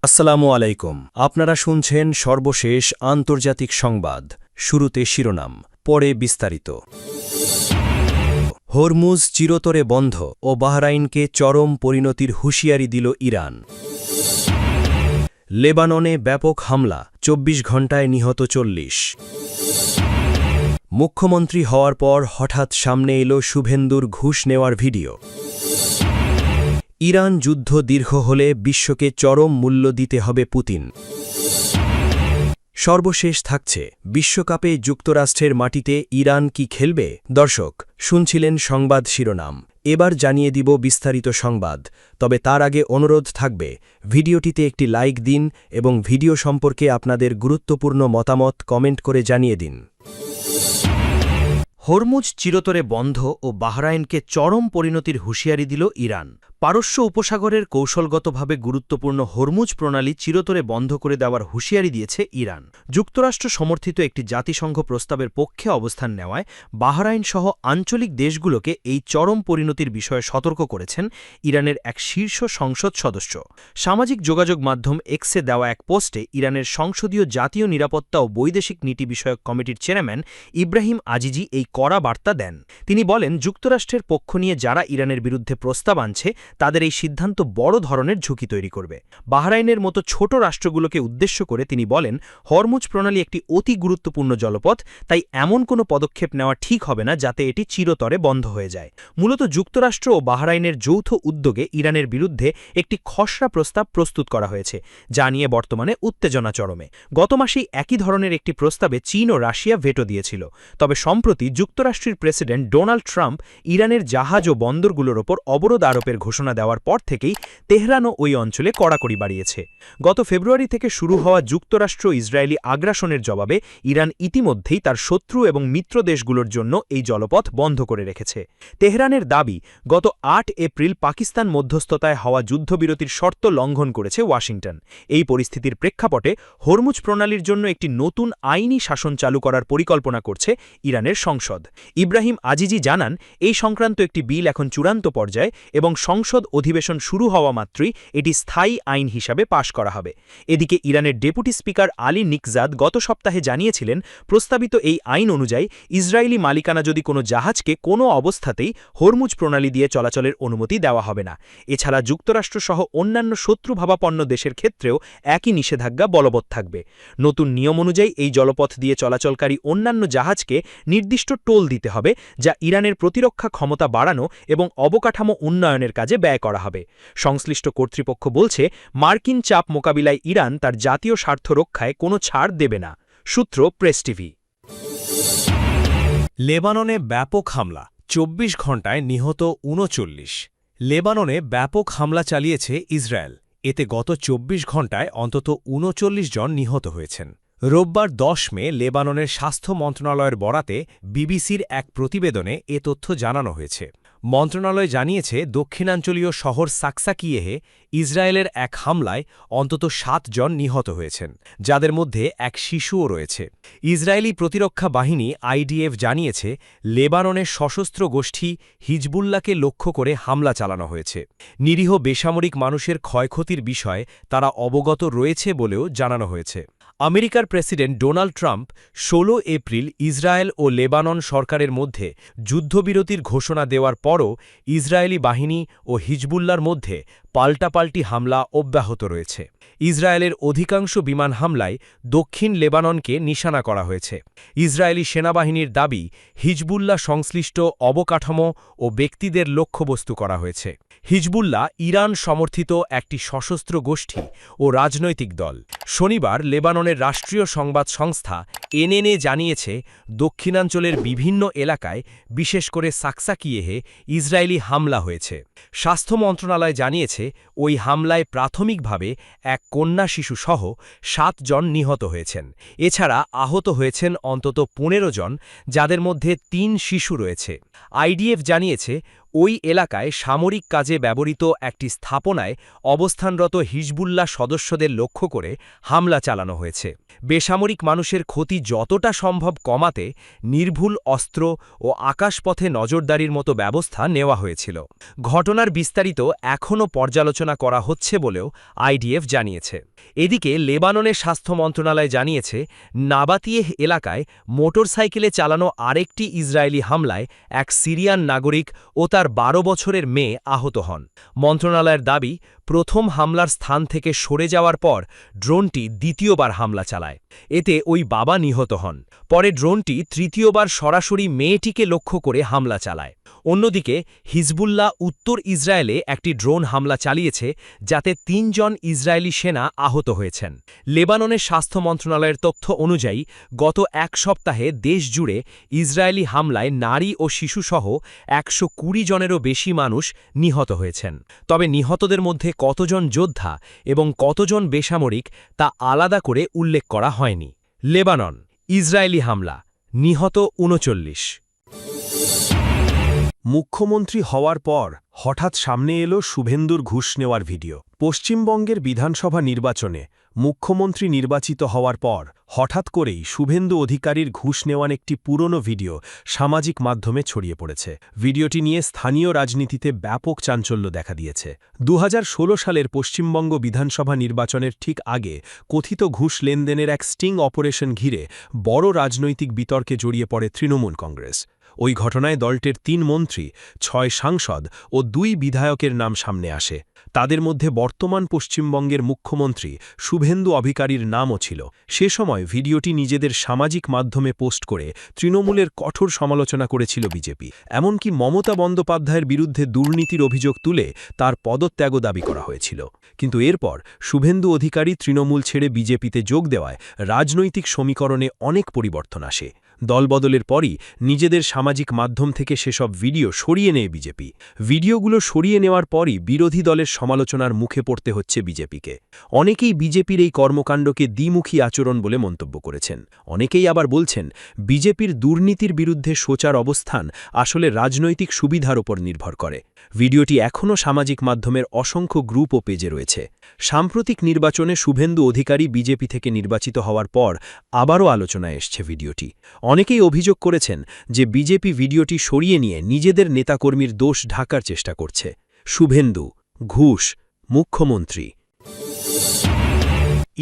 আসসালামু আলাইকুম। আপনারা শুনছেন সর্বশেষ আন্তর্জাতিক সংবাদ। শুরুতে শিরোনাম, পরে বিস্তারিত। হরমুজ চিরতরে বন্ধ ও বাহরাইনকে চরম পরিণতির হুঁশিয়ারি দিল ইরান। লেবাননে ব্যাপক হামলা, ২৪ ঘণ্টায় নিহত ৪০। মুখ্যমন্ত্রী হওয়ার পর হঠাৎ সামনে এল শুভেন্দুর ঘুষ নেওয়ার ভিডিও। ইরান যুদ্ধ দীর্ঘ হলে বিশ্বকে চরম মূল্য দিতে হবে পুতিন। সর্বশেষ থাকছে, বিশ্বকাপে যুক্তরাষ্ট্রের মাটিতে ইরান কি খেলবে? দর্শক, শুনছিলেন সংবাদ শিরোনাম। এবার জানিয়ে দিব বিস্তারিত সংবাদ। তবে তার আগে অনুরোধ থাকবে, ভিডিওটিতে একটি লাইক দিন এবং ভিডিও সম্পর্কে আপনাদের গুরুত্বপূর্ণ মতামত কমেন্ট করে জানিয়ে দিন। হরমুজ চিরতরে বন্ধ ও বাহরাইনকে চরম পরিণতির হুঁশিয়ারি দিল ইরান। পারস্য উপসাগরের কৌশলগতভাবে গুরুত্বপূর্ণ হরমুজ প্রণালী চিরতরে বন্ধ করে দেওয়ার হুঁশিয়ারি দিয়েছে ইরান। যুক্তরাষ্ট্র সমর্থিত একটি জাতিসংঘ প্রস্তাবের পক্ষে অবস্থান নেওয়ায় বাহরাইন সহ আঞ্চলিক দেশগুলোকে এই চরম পরিণতির বিষয়ে সতর্ক করেছেন ইরানের এক শীর্ষ সংসদ সদস্য। সামাজিক যোগাযোগ মাধ্যম এক্সে দেওয়া এক পোস্টে ইরানের সংসদীয় জাতীয় নিরাপত্তা ও বৈদেশিক নীতি বিষয়ক কমিটির চেয়ারম্যান ইব্রাহিম আজিজি এই কড়া বার্তা দেন। তিনি বলেন, যুক্তরাষ্ট্রের পক্ষ নিয়ে যারা ইরানের বিরুদ্ধে প্রস্তাব আনছে তাদের এই সিদ্ধান্ত বড় ধরনের ঝুঁকি তৈরি করবে। বাহরাইনের মতো ছোট রাষ্ট্রগুলোকে উদ্দেশ্য করে তিনি বলেন, হরমুজ প্রণালী একটি অতি গুরুত্বপূর্ণ জলপথ, তাই এমন কোনো পদক্ষেপ নেওয়া ঠিক হবে না যাতে এটি চিরতরে বন্ধ হয়ে যায়। মূলত যুক্তরাষ্ট্র ও বাহরাইনের যৌথ উদ্যোগে ইরানের বিরুদ্ধে একটি খসড়া প্রস্তাব প্রস্তুত করা হয়েছে, যা নিয়ে বর্তমানে উত্তেজনা চরমে। গত মাসেই একই ধরনের একটি প্রস্তাবে চীন ও রাশিয়া ভেটো দিয়েছিল। তবে সম্প্রতি যুক্তরাষ্ট্রের প্রেসিডেন্ট ডোনাল্ড ট্রাম্প ইরানের জাহাজ ও বন্দরগুলোর ওপর অবরোধ আরোপের ঘোষণা দেওয়ার পর থেকেই তেহরানও ওই অঞ্চলে কড়াকড়ি বাড়িয়েছে। গত ফেব্রুয়ারি থেকে শুরু হওয়া যুক্তরাষ্ট্র ইসরায়েলি আগ্রাসনের জবাবে ইরান ইতিমধ্যেই তার শত্রু এবং মিত্র দেশগুলোর জন্য এই জলপথ বন্ধ করে রেখেছে। তেহরানের দাবি, গত ৮ এপ্রিল পাকিস্তান মধ্যস্থতায় হওয়া যুদ্ধবিরতির শর্ত লঙ্ঘন করেছে ওয়াশিংটন। এই পরিস্থিতির প্রেক্ষাপটে হরমুজ প্রণালীর জন্য একটি নতুন আইনি শাসন চালু করার পরিকল্পনা করছে ইরানের সংসদ। ইব্রাহিম আজিজি জানান, এই সংক্রান্ত একটি বিল এখন চূড়ান্ত পর্যায়ে এবং সংসদ অধিবেশন শুরু হওয়া মাত্রই এটি স্থায়ী আইন হিসাবে পাশ করা হবে। এদিকে ইরানের ডেপুটি স্পিকার আলী নিকজাদ গত সপ্তাহে জানিয়েছিলেন, প্রস্তাবিত এই আইন অনুযায়ী ইসরায়েলি মালিকানা যদি কোনো জাহাজকে কোনো অবস্থাতেই হরমুজ প্রণালী দিয়ে চলাচলের অনুমতি দেওয়া হবে না। এছাড়া যুক্তরাষ্ট্রসহ অন্যান্য শত্রুভাবাপন্ন দেশের ক্ষেত্রেও একই নিষেধাজ্ঞা বলবৎ থাকবে। নতুন নিয়ম অনুযায়ী এই জলপথ দিয়ে চলাচলকারী অন্যান্য জাহাজকে নির্দিষ্ট টোল দিতে হবে, যা ইরানের প্রতিরক্ষা ক্ষমতা বাড়ানো এবং অবকাঠামো উন্নয়নের কাজে ব্যয় করা হবে। সংশ্লিষ্ট কর্তৃপক্ষ বলছে, মার্কিন চাপ মোকাবিলায় ইরান তার জাতীয় স্বার্থ রক্ষায় কোনো ছাড় দেবে না। সূত্র প্রেস টিভি। লেবাননে ব্যাপক হামলা, ২৪ ঘণ্টায় নিহত ৩৯। লেবাননে ব্যাপক হামলা চালিয়েছে ইসরায়েল। এতে গত ২৪ ঘণ্টায় অন্তত ৩৯ জন নিহত হয়েছেন। রোববার ১০ মে লেবাননের স্বাস্থ্য মন্ত্রণালয়ের বরাতে বিবিসির এক প্রতিবেদনে এ তথ্য জানানো হয়েছে। মন্ত্রণালয় জানিয়েছে, দক্ষিণাঞ্চলীয় শহর সাকসাকিয়েহে ইসরায়েলের এক হামলায় অন্তত ৭ জন নিহত হয়েছেন, যাদের মধ্যে এক শিশুও রয়েছে। ইসরায়েলি প্রতিরক্ষা বাহিনী আইডিএফ জানিয়েছে, লেবাননের সশস্ত্র গোষ্ঠী হিজবুল্লাহকে লক্ষ্য করে হামলা চালানো হয়েছে। নিরীহ বেসামরিক মানুষের ক্ষয়ক্ষতির বিষয়ে তারা অবগত রয়েছে বলেও জানানো হয়েছে। আমেরিকার president Donald Trump ১৬ April Israel ও লেবানন সরকারের মধ্যে যুদ্ধবিরতির ঘোষণা দেওয়ার পরও ইসরায়েলি বাহিনী ও হিজবুল্লার মধ্যে পাল্টাপাল্টি হামলা অব্যাহত রয়েছে। ইসরায়েলের অধিকাংশ বিমান হামলায় দক্ষিণ লেবাননকে নিশানা করা হয়েছে। ইসরায়েলি সেনাবাহিনীর দাবি, হিজবুল্লাহ সংশ্লিষ্ট অবকাঠামো ও ব্যক্তিদের লক্ষ্যবস্তু করা হয়েছে। হিজবুল্লাহ ইরান সমর্থিত একটি সশস্ত্র গোষ্ঠী ও রাজনৈতিক দল। শনিবার লেবাননের রাষ্ট্রীয় সংবাদ সংস্থা এনএনএ জানিয়েছে, দক্ষিণাঞ্চলের বিভিন্ন এলাকায়, বিশেষ করে সাকসাকিয়েহে ইসরায়েলি হামলা হয়েছে। স্বাস্থ্য মন্ত্রণালয় জানিয়েছে, ওই হামলায় প্রাথমিকভাবে এক কন্যা শিশুসহ ৭ জন নিহত হয়েছেন। এছাড়া আহত হয়েছেন অন্তত ১৫ জন, যাদের মধ্যে ৩ শিশু রয়েছে। আইডিএফ জানিয়েছে, ওই এলাকায় সামরিক কাজে ব্যবহৃত একটি স্থাপনায় অবস্থানরত হিজবুল্লাহ সদস্যদের লক্ষ্য করে হামলা চালানো হয়েছে। বেসামরিক মানুষের ক্ষতি যতটা সম্ভব কমাতে নির্ভুল অস্ত্র ও আকাশপথে নজরদারির মতো ব্যবস্থা নেওয়া হয়েছিল। ঘটনার বিস্তারিত এখনও পর্যালোচনা করা হচ্ছে বলেও আইডিএফ জানিয়েছে। এদিকে লেবাননের স্বাস্থ্য মন্ত্রণালয় জানিয়েছে, নাবাতিয়েহ এলাকায় মোটরসাইকেলে চালানো আরেকটি ইসরায়েলি হামলায় এক সিরিয়ান নাগরিক ও তার ১২ বছরের মেয়ে আহত হন। মন্ত্রণালয়ের দাবি, প্রথম হামলার স্থান থেকে সরে যাওয়ার পর ড্রোনটি দ্বিতীয়বার হামলা চালায়। এতে ওই বাবা নিহত হন। পরে ড্রোনটি তৃতীয়বার সরাসরি মেয়েটিকে লক্ষ্য করে হামলা চালায়। অন্যদিকে হিজবুল্লাহ উত্তর ইসরায়েলে একটি ড্রোন হামলা চালিয়েছে, যাতে ৩ জন ইসরায়েলি সেনা আহত হয়েছেন। লেবাননের স্বাস্থ্য মন্ত্রণালয়ের তথ্য অনুযায়ী গত এক সপ্তাহে দেশজুড়ে ইসরায়েলি হামলায় নারী ও শিশুসহ ১২০ জনেরও বেশি মানুষ নিহত হয়েছেন। তবে নিহতদের মধ্যে কতজন যোদ্ধা এবং কতজন বেসামরিক তা আলাদা করে উল্লেখ করা হয়নি। লেবানন, ইসরায়েলি হামলা, নিহত ৩৯। মুখ্যমন্ত্রী হওয়ার পর হঠাৎ সামনে এলো শুভেন্দুর ঘুষ নেওয়ার ভিডিও। পশ্চিমবঙ্গের বিধানসভা নির্বাচনে মুখ্যমন্ত্রী নির্বাচিত হওয়ার পর হঠাৎ করেই শুভেন্দু অধিকারীর ঘুষ নেওয়ার একটি পুরনো ভিডিও সামাজিক মাধ্যমে ছড়িয়ে পড়েছে। ভিডিওটি নিয়ে স্থানীয় রাজনীতিতে ব্যাপক চাঞ্চল্য দেখা দিয়েছে। ২০১৬ সালের পশ্চিমবঙ্গ বিধানসভা নির্বাচনের ঠিক আগে কথিত ঘুষ লেনদেনের এক স্টিং অপারেশন ঘিরে বড় রাজনৈতিক বিতর্কে জড়িয়ে পড়ে তৃণমূল কংগ্রেস। ওই ঘটনায় দলটির ৩ মন্ত্রী, ৬ সাংসদ ও ২ বিধায়কের নাম সামনে আসে। তাদের মধ্যে বর্তমান পশ্চিমবঙ্গের মুখ্যমন্ত্রী শুভেন্দু অধিকারীর নামও ছিল। সে সময় ভিডিওটি নিজেদের সামাজিক মাধ্যমে পোস্ট করে তৃণমূলের কঠোর সমালোচনা করেছিল বিজেপি। এমনকি মমতা বন্দ্যোপাধ্যায়ের বিরুদ্ধে দুর্নীতির অভিযোগ তুলে তার পদত্যাগও দাবি করা হয়েছিল। কিন্তু এরপর শুভেন্দু অধিকারী তৃণমূল ছেড়ে বিজেপিতে যোগ দেওয়ায় রাজনৈতিক সমীকরণে অনেক পরিবর্তন আসে। দলবদলের পরই নিজেদের সামাজিক মাধ্যম থেকে সেসব ভিডিও সরিয়ে নেয় বিজেপি। ভিডিওগুলো সরিয়ে নেওয়ার পরই বিরোধী দলের সমালোচনার মুখে পড়তে হচ্ছে বিজেপিকে। অনেকেই বিজেপির এই কর্মকাণ্ডকে দ্বিমুখী আচরণ বলে মন্তব্য করেছেন। অনেকেই আবার বলছেন, বিজেপির দুর্নীতির বিরুদ্ধে সোচার অবস্থান আসলে রাজনৈতিক সুবিধার উপর নির্ভর করে। ভিডিওটি এখনও সামাজিক মাধ্যমের অসংখ্য গ্রুপ ও পেজে রয়েছে। সাম্প্রতিক নির্বাচনে শুভেন্দু অধিকারী বিজেপি থেকে নির্বাচিত হওয়ার পর আবারও আলোচনায় এসছে ভিডিওটি। অনেকেই অভিযোগ করেছেন যে বিজেপি ভিডিওটি সরিয়ে নিয়ে নিজেদের নেতাকর্মীর দোষ ঢাকার চেষ্টা করছে। শুভেন্দু, ঘুষ, মুখ্যমন্ত্রী।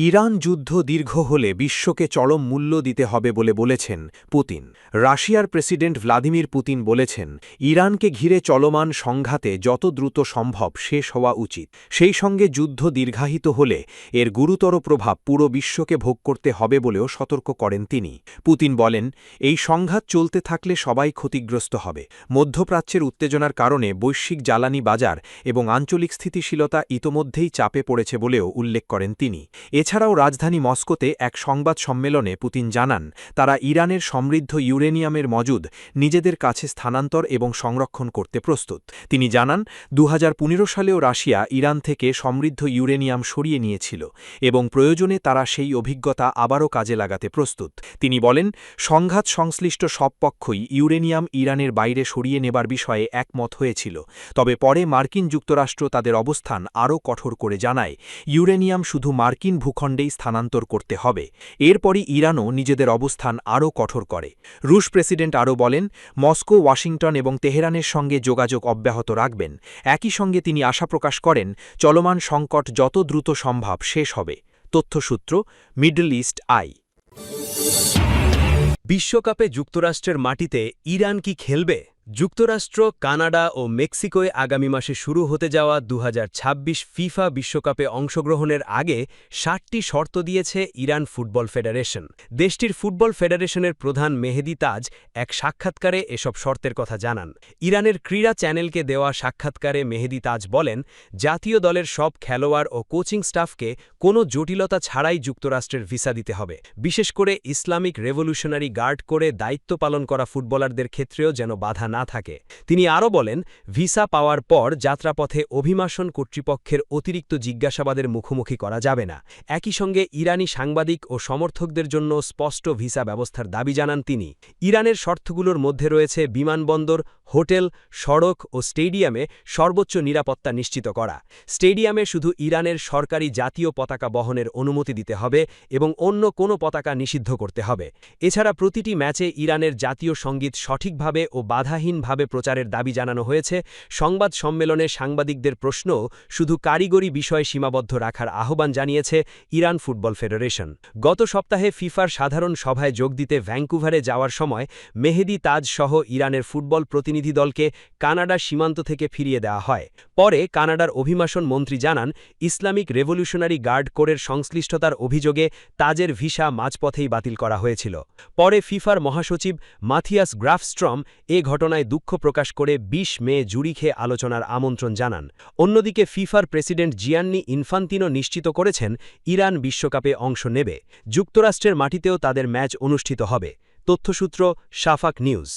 ইরান যুদ্ধ দীর্ঘ হলে বিশ্বকে চরম মূল্য দিতে হবে বলে বলেছেন পুতিন। রাশিয়ার প্রেসিডেন্ট ভ্লাদিমির পুতিন বলেছেন, ইরানকে ঘিরে চলমান সংঘাতে যত দ্রুত সম্ভব শেষ হওয়া উচিত। সেই সঙ্গে যুদ্ধ দীর্ঘায়িত হলে এর গুরুতর প্রভাব পুরো বিশ্বকে ভোগ করতে হবে বলেও সতর্ক করেন তিনি। পুতিন বলেন, এই সংঘাত চলতে থাকলে সবাই ক্ষতিগ্রস্ত হবে। মধ্যপ্রাচ্যের উত্তেজনার কারণে বৈশ্বিক জ্বালানি বাজার এবং আঞ্চলিক স্থিতিশীলতা ইতোমধ্যেই চাপে পড়েছে বলেও উল্লেখ করেন তিনি। এছাড়াও রাজধানী মস্কোতে এক সংবাদ সম্মেলনে পুতিন জানান, তারা ইরানের সমৃদ্ধ ইউরেনিয়ামের মজুদ নিজেদের কাছে স্থানান্তর এবং সংরক্ষণ করতে প্রস্তুত। তিনি জানান, ২০১৫ সালেও রাশিয়া ইরান থেকে সমৃদ্ধ ইউরেনিয়াম সরিয়ে নিয়েছিল এবং প্রয়োজনে তারা সেই অভিজ্ঞতা আবারও কাজে লাগাতে প্রস্তুত। তিনি বলেন, সংঘাত সংশ্লিষ্ট সব পক্ষই ইউরেনিয়াম ইরানের বাইরে সরিয়ে নেবার বিষয়ে একমত হয়েছিল। তবে পরে মার্কিন যুক্তরাষ্ট্র তাদের অবস্থান আরও কঠোর করে জানায়, ইউরেনিয়াম শুধু মার্কিন ভূখণ্ডেই স্থানান্তর করতে হবে। এরপরই ইরানও নিজেদের অবস্থান আরও কঠোর করে। রুশ প্রেসিডেন্ট আরও বলেন, মস্কো, ওয়াশিংটন এবং তেহরানের সঙ্গে যোগাযোগ অব্যাহত রাখবেন। একই সঙ্গে তিনি আশা প্রকাশ করেন, চলমান সংকট যত দ্রুত সম্ভব শেষ হবে। তথ্যসূত্র, মিডল ইস্ট আই। বিশ্বকাপে যুক্তরাষ্ট্রের মাটিতে ইরান কি খেলবে? যুক্তরাষ্ট্র, কানাডা ও মেক্সিকোয় আগামী মাসে শুরু হতে যাওয়া ২০২৬ ফিফা বিশ্বকাপে অংশগ্রহণের আগে ৭টি শর্ত দিয়েছে ইরান ফুটবল ফেডারেশন। দেশটির ফুটবল ফেডারেশনের প্রধান মেহেদি তাজ এক সাক্ষাৎকারে এসব শর্তের কথা জানান। ইরানের ক্রীড়া চ্যানেলকে দেওয়া সাক্ষাৎকারে মেহেদি তাজ বলেন, জাতীয় দলের সব খেলোয়াড় ও কোচিং স্টাফকে কোনো জটিলতা ছাড়াই যুক্তরাষ্ট্রের ভিসা দিতে হবে। বিশেষ করে ইসলামিক রেভলিউশনারি গার্ড করে দায়িত্ব পালন করা ফুটবলারদের ক্ষেত্রেও যেন বাধা না না থাকে। তিনি আরও বলেন, ভিসা পাওয়ার পর যাত্রাপথে অভিবাসন কর্তৃপক্ষের অতিরিক্ত জিজ্ঞাসাবাদের মুখোমুখি করা যাবে না। একই সঙ্গে ইরানি সাংবাদিক ও সমর্থকদের জন্য স্পষ্ট ভিসা ব্যবস্থার দাবি জানান তিনি। ইরানের শর্তগুলোর মধ্যে রয়েছে বিমানবন্দর, হোটেল, সড়ক ও স্টেডিয়ামে সর্বোচ্চ নিরাপত্তা নিশ্চিত করা। স্টেডিয়ামে শুধু ইরানের সরকারি জাতীয় পতাকা বহনের অনুমতি দিতে হবে এবং অন্য কোনো পতাকা নিষিদ্ধ করতে হবে। এছাড়া প্রতিটি ম্যাচে ইরানের জাতীয় সঙ্গীত সঠিকভাবে ও বাধাহীনভাবে প্রচারের দাবি জানানো হয়েছে। সংবাদ সম্মেলনে সাংবাদিকদের প্রশ্নও শুধু কারিগরি বিষয়ে সীমাবদ্ধ রাখার আহ্বান জানিয়েছে ইরান ফুটবল ফেডারেশন। গত সপ্তাহে ফিফার সাধারণ সভায় যোগ দিতে ভ্যাঙ্কুভারে যাওয়ার সময় মেহেদি তাজ সহ ইরানের ফুটবল প্রতিনিধি দলকে কানাডা সীমান্ত থেকে ফিরিয়ে দেওয়া হয়। পরে কানাডার অভিবাসন মন্ত্রী জানান, ইসলামিক রেভলিউশনারি গার্ড কোরের সংশ্লিষ্টতার অভিযোগে তাজের ভিসা মাঝপথেই বাতিল করা হয়েছিল। পরে ফিফার মহাসচিব মাথিয়াস গ্রাফস্ট্রম এ ঘটনায় দুঃখ প্রকাশ করে ২০ মে জুরিখে আলোচনার আমন্ত্রণ জানান। অন্যদিকে ফিফার প্রেসিডেন্ট জিয়ান্নি ইনফান্তিনো নিশ্চিত করেছেন, ইরান বিশ্বকাপে অংশ নেবে। যুক্তরাষ্ট্রের মাটিতেও তাদের ম্যাচ অনুষ্ঠিত হবে। তথ্যসূত্র শাফাক নিউজ।